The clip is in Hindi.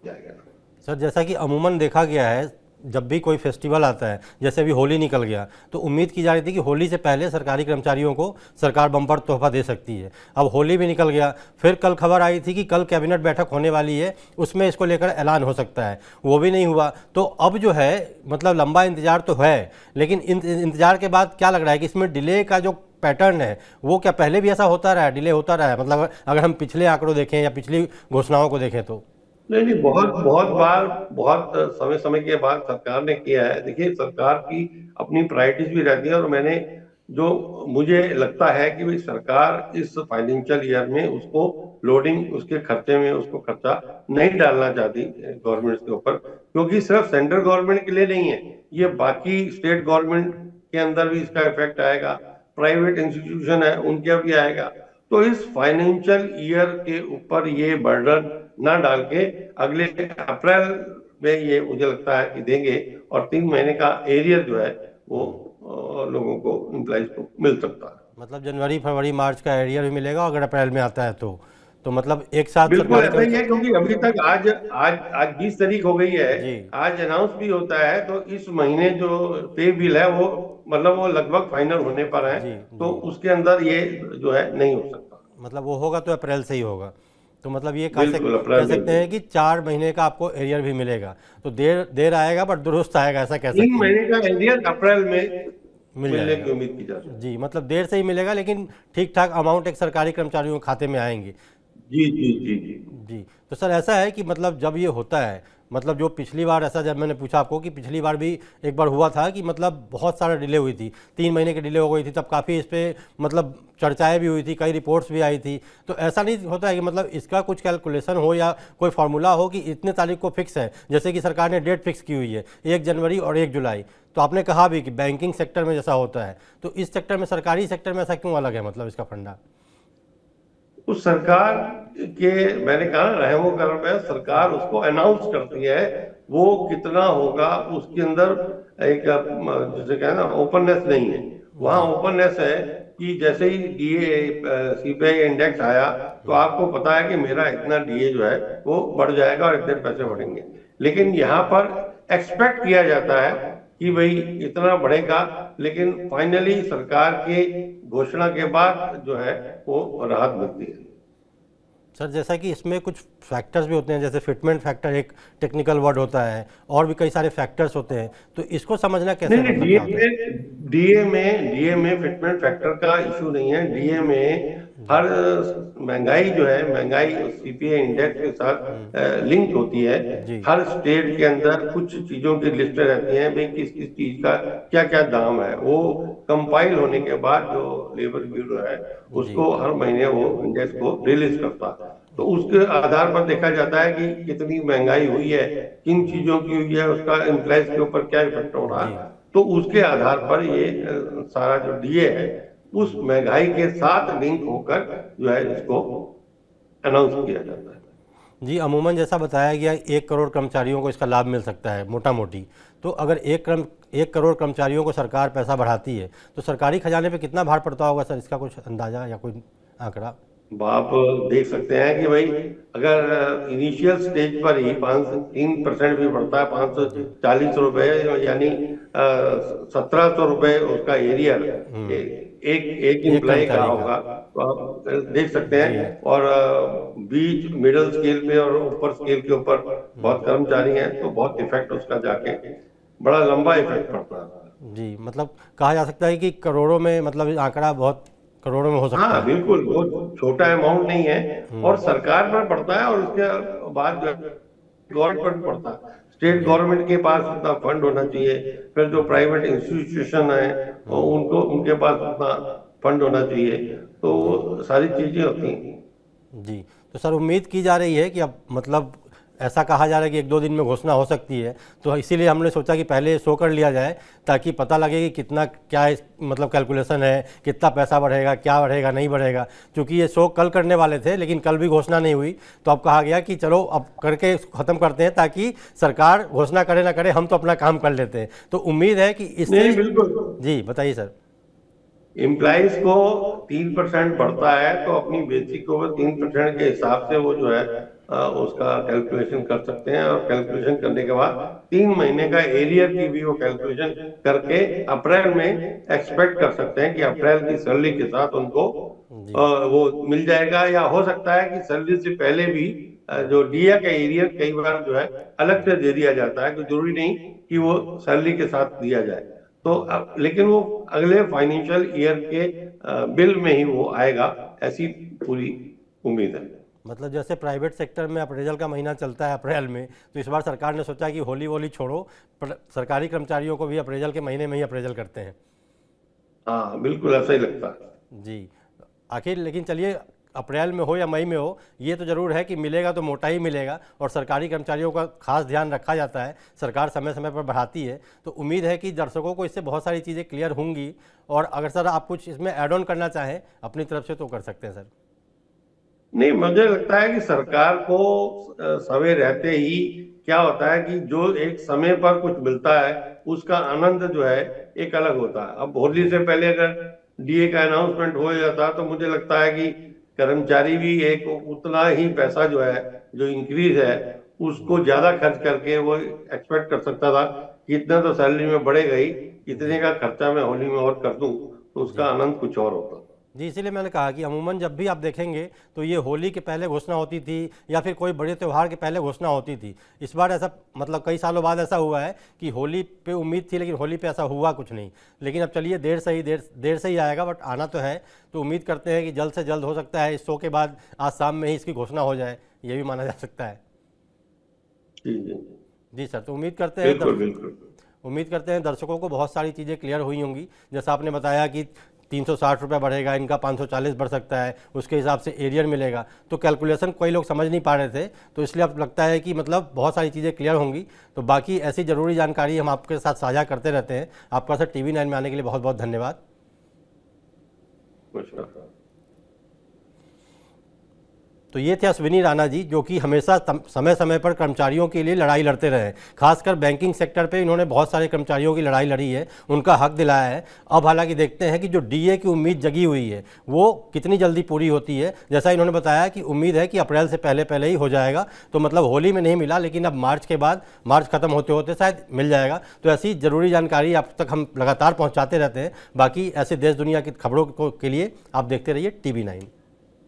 जाएगा। सर जैसा कि अमूमन देखा गया है, जब भी कोई फेस्टिवल आता है, जैसे अभी होली निकल गया, तो उम्मीद की जा रही थी कि होली से पहले सरकारी कर्मचारियों को सरकार बम्पर तोहफा दे सकती है। अब होली भी निकल गया, फिर कल खबर आई थी कि कल कैबिनेट बैठक होने वाली है, उसमें इसको लेकर ऐलान हो सकता है, वो भी नहीं हुआ। तो अब जो है मतलब लंबा इंतजार तो है, लेकिन इंतजार के बाद क्या लग रहा है कि इसमें डिले का जो पैटर्न है वो क्या पहले भी ऐसा होता रहा है, डिले होता रहा है? मतलब अगर हम पिछले आंकड़ों देखें या पिछली घोषणाओं को देखें तो। नहीं नहीं, बहुत बहुत बार, बहुत समय समय के बाद सरकार ने किया है। देखिए, सरकार की अपनी प्रायोरिटीज भी रहती है, और मैंने जो मुझे लगता है कि भाई सरकार इस फाइनेंशियल ईयर में उसको लोडिंग, उसके खर्चे में उसको खर्चा नहीं डालना चाहती गवर्नमेंट के ऊपर, क्योंकि सिर्फ सेंट्रल गवर्नमेंट के लिए नहीं है ये, बाकी स्टेट गवर्नमेंट के अंदर भी इसका इफेक्ट आएगा, प्राइवेट इंस्टीट्यूशन है उनके भी आएगा। तो इस फाइनेंशियल ईयर के ऊपर ये बर्डन ना डाल के अगले अप्रैल में ये मुझे लगता है कि देंगे, और 3 महीने का एरियर जो है वो लोगों को, एम्प्लॉइज को मिल सकता है। मतलब जनवरी फरवरी मार्च का एरियर भी मिलेगा अगर अप्रैल में आता है तो मतलब एक साथ बिल्कुल सरकारी ऐसा ही है, कर्मचारी। क्योंकि अभी तक आज आज आज 20 तारीख हो गई है। जी आज अनाउंस भी होता है, तो इस महीने जो पे बिल है वो, मतलब वो लगभग फाइनल होने पर है, जी तो जी। उसके अंदर ये जो है नहीं हो सकता। मतलब वो होगा तो अप्रैल से ही होगा। तो मतलब ये बिल्कुल कह अप्रैल में सकते हैं कि 4 महीने का आपको एरियर भी मिलेगा। तो देर देर आएगा पर दुरुस्त आएगा, ऐसा कह तीन सकते हैं। महीने का एरियर अप्रैल में मिल मिलने जाएगा। की उम्मीद की जाती है। जी मतलब देर से ही मिलेगा, लेकिन ठीक ठाक अमाउंट एक सरकारी कर्मचारियों के खाते में आएंगे। जी जी जी जी। जी। तो सर ऐसा है कि मतलब जब ये होता है, मतलब जो पिछली बार ऐसा, जब मैंने पूछा आपको कि पिछली बार भी एक बार हुआ था कि मतलब बहुत सारा डिले हुई थी, 3 महीने की डिले हो गई थी, तब काफ़ी इस पर मतलब चर्चाएं भी हुई थी, कई रिपोर्ट्स भी आई थी। तो ऐसा नहीं होता है कि मतलब इसका कुछ कैलकुलेशन हो या कोई फार्मूला हो कि इतने तारीख को फिक्स है, जैसे कि सरकार ने डेट फिक्स की हुई है 1 जनवरी और 1 जुलाई। तो आपने कहा भी कि बैंकिंग सेक्टर में जैसा होता है, तो इस सेक्टर में, सरकारी सेक्टर में ऐसा क्यों अलग है, मतलब इसका फंडा? उस सरकार के, मैंने कहा ना, रहमो करम है, सरकार उसको अनाउंस करती है। वो कितना होगा उसके अंदर एक जैसे कहे ना, ओपननेस नहीं है। वहां जी ओपननेस है कि जैसे ही डीए सीपीआई इंडेक्स आया, तो आपको पता है कि मेरा इतना डीए जो है वो बढ़ जाएगा और इतने पैसे बढ़ेंगे। लेकिन यहाँ पर एक्सपेक्ट किया जाता है कि भाई इतना बढ़ेगा, लेकिन फाइनली सरकार के घोषणा के बाद जो है वो राहत मिलती है। सर जैसा कि इसमें कुछ फैक्टर्स भी होते हैं, जैसे फिटमेंट फैक्टर एक टेक्निकल वर्ड होता है, और भी कई सारे फैक्टर्स होते हैं, तो इसको समझना नहीं कैसे, नहीं, मतलब क्या होता है? डीए में फिटमेंट फैक्टर का इशू नहीं है। डीए में जी हर महंगाई जो है, महंगाई सीपीआई इंडेक्स के साथ लिंक होती है। जी हर स्टेट के अंदर कुछ चीजों की लिस्ट रहती हैं, भाई किस किस चीज का क्या क्या दाम है, वो कंपाइल होने के बाद जो लेबर ब्यूरो है जी उसको हर महीने वो इंडेक्स को रिलीज करता है। तो उसके आधार पर देखा जाता है कि कितनी महंगाई हुई है, किन चीजों की हुई है, उसका एम्प्लॉयज के ऊपर क्या इफेक्ट हो रहा जी। है। तो उसके आधार पर ये सारा जो डीए है उस महंगाई के साथ लिंक होकर जो है इसको अनाउंस किया जाता है। जी अमूमन जैसा बताया गया, 1 करोड़ कर्मचारियों को इसका लाभ मिल सकता है मोटा मोटी। तो अगर 1 करोड़ कर्मचारियों को सरकार पैसा बढ़ाती है, तो सरकारी खजाने पे कितना भार पड़ता होगा सर? इसका कुछ अंदाजा या कोई आंकड़ा? अब आप देख सकते हैं कि भाई, अगर इनिशियल स्टेज पर ही 3% भी बढ़ता है, जी 540 रुपए, यानी 1700 रुपए उसका एरियर एक एक एक एम्प्लॉय का कर्मचारी का। होगा, तो आप देख सकते जी हैं। और बीच मिडिल स्केल पे और ऊपर स्केल के ऊपर बहुत कर्मचारी हैं, तो बहुत इफेक्ट उसका जाके बड़ा लंबा इफेक्ट पड़ता है। जी मतलब कहा जा सकता है कि करोड़ों में, मतलब आंकड़ा बहुत करोड़ों में हो सकता हाँ है। बिल्कुल, वो छोटा अमाउंट नहीं है। और सरकार पर पड़ता है, और उसके बाद जो गवर्नमेंट पर पड़ता है। स्टेट जी गवर्नमेंट के पास उतना फंड होना चाहिए, फिर जो प्राइवेट इंस्टीट्यूशन है उनको, उनके पास उतना फंड होना चाहिए। तो जी वो सारी चीजें होती हैं। जी। तो सर उम्मीद की जा रही है कि अब मतलब ऐसा कहा जा रहा है कि 1-2 दिन में घोषणा हो सकती है, तो इसीलिए हमने सोचा कि पहले शो कर लिया जाए, ताकि पता लगे कि कितना क्या मतलब कैलकुलेशन है, कितना पैसा बढ़ेगा, क्या बढ़ेगा, नहीं बढ़ेगा। क्योंकि ये शो कल करने वाले थे, लेकिन कल भी घोषणा नहीं हुई, तो अब कहा गया कि चलो अब करके ख़त्म करते हैं, ताकि सरकार घोषणा करे ना करे, हम तो अपना काम कर लेते हैं। तो उम्मीद है कि इससे। नहीं बिल्कुल, जी बताइए सर। एम्प्लॉइज को 3% बढ़ता है, तो अपनी बेसिक को 3% के हिसाब से वो जो है उसका कैलकुलेशन कर सकते हैं, और कैलकुलेशन करने के बाद 3 महीने का एरियर की भी वो कैलकुलेशन करके अप्रैल में एक्सपेक्ट कर सकते हैं कि अप्रैल की सैलरी के साथ उनको जी वो मिल जाएगा, या हो सकता है कि सैलरी से पहले भी जो डीए का एरियर कई बार जो है अलग से दे दिया जाता है, तो जरूरी नहीं कि वो सैलरी के साथ दिया जाए। तो लेकिन वो अगले फाइनेंशियल ईयर के बिल में ही वो आएगा, ऐसी पूरी उम्मीद है। मतलब जैसे प्राइवेट सेक्टर में अप्रेजल का महीना चलता है अप्रैल में, तो इस बार सरकार ने सोचा कि होली वोली छोड़ो, सरकारी कर्मचारियों को भी अप्रेजल के महीने में ही अप्रेजल करते हैं। हाँ, बिल्कुल ऐसा ही लगता है। जी। आखिर लेकिन चलिए, अप्रैल में हो या मई में हो, ये तो ज़रूर है कि मिलेगा तो मोटा ही मिलेगा, और सरकारी कर्मचारियों का खास ध्यान रखा जाता है, सरकार समय समय पर बढ़ाती है। तो उम्मीद है कि दर्शकों को इससे बहुत सारी चीज़ें क्लियर होंगी। और अगर सर आप कुछ इसमें ऐड ऑन करना चाहें अपनी तरफ से तो कर सकते हैं सर। नहीं, मुझे लगता है कि सरकार को समय रहते ही क्या होता है कि जो एक समय पर कुछ मिलता है उसका आनंद जो है एक अलग होता है। अब होली से पहले अगर डीए का अनाउंसमेंट हो जाता तो मुझे लगता है कि कर्मचारी भी एक उतना ही पैसा जो है, जो इंक्रीज है, उसको ज्यादा खर्च करके वो एक्सपेक्ट कर सकता था कि इतना तो सैलरी में बढ़ेगा ही, इतने का खर्चा मैं होली में और कर दूं, तो उसका जी आनंद कुछ और होता। जी, इसीलिए मैंने कहा कि अमूमन जब भी आप देखेंगे तो ये होली के पहले घोषणा होती थी, या फिर कोई बड़े त्यौहार के पहले घोषणा होती थी। इस बार ऐसा मतलब कई सालों बाद ऐसा हुआ है कि होली पे उम्मीद थी, लेकिन होली पे ऐसा हुआ कुछ नहीं। लेकिन अब चलिए, देर से ही आएगा, बट आना तो है। तो उम्मीद करते हैं कि जल्द से जल्द, हो सकता है इस शो के बाद आज शाम में ही इसकी घोषणा हो जाए, ये भी माना जा सकता है। जी जी, जी सर, तो बिल्कुल बिल्कुल। उम्मीद करते हैं दर्शकों को बहुत सारी चीज़ें क्लियर हुई होंगी। जैसा आपने बताया कि 360 रुपये बढ़ेगा, इनका 540 बढ़ सकता है, उसके हिसाब से एरियर मिलेगा। तो कैलकुलेशन कई लोग समझ नहीं पा रहे थे, तो इसलिए अब लगता है कि मतलब बहुत सारी चीज़ें क्लियर होंगी। तो बाकी ऐसी ज़रूरी जानकारी हम आपके साथ साझा करते रहते हैं। आपका सर TV9 में आने के लिए बहुत बहुत धन्यवाद। तो ये थे अश्विनी राणा जी, जो कि हमेशा समय समय पर कर्मचारियों के लिए लड़ाई लड़ते रहे। खासकर बैंकिंग सेक्टर पे इन्होंने बहुत सारे कर्मचारियों की लड़ाई लड़ी है, उनका हक दिलाया है। अब हालांकि देखते हैं कि जो डीए की उम्मीद जगी हुई है वो कितनी जल्दी पूरी होती है। जैसा इन्होंने बताया कि उम्मीद है कि अप्रैल से पहले पहले ही हो जाएगा। तो मतलब होली में नहीं मिला, लेकिन अब मार्च के बाद, मार्च खत्म होते होते शायद मिल जाएगा। तो ऐसी ज़रूरी जानकारी आप तक हम लगातार पहुँचाते रहते हैं। बाकी ऐसे देश दुनिया की खबरों के लिए आप देखते रहिए TV9।